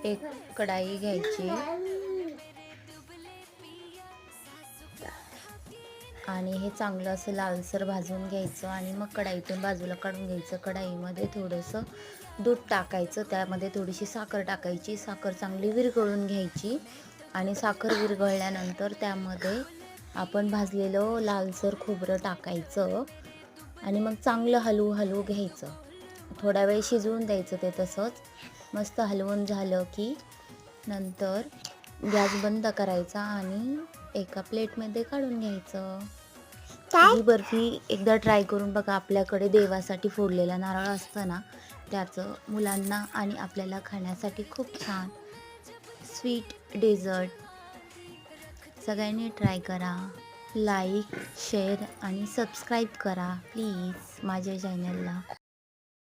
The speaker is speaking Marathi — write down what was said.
एक कढाई घ्यायची आणि हे चांगलं असं लालसर भाजून घ्यायचं आणि मग कढाईतून बाजूला काढून घ्यायचं. कढाईमध्ये थोडंसं दूध टाकायचं, त्यामध्ये थोडीशी साखर टाकायची. साखर चांगली विरघळून घ्यायची आणि साखर विरघळल्यानंतर त्यामध्ये आपण भाजलेलं लालसर खोबरं टाकायचं आणि मग चांगलं हलवू घ्यायचं. थोडा वेळ शिजवून द्यायचं ते तसंच. मस्त हलवून झालं की नंतर गॅस बंद करायचा आणि एका प्लेटमध्ये काढून घ्यायचं. ही बर्फी एकदा ट्राय करून बघा. आपल्याकडे देवासाठी फोडलेला नारळ असतं ना, त्याचं मुलांना आणि आपल्याला खाण्यासाठी खूप छान स्वीट डेझर्ट. सगळ्यांनी ट्राय करा. लाईक, शेअर आणि सबस्क्राईब करा प्लीज माझ्या चॅनलला.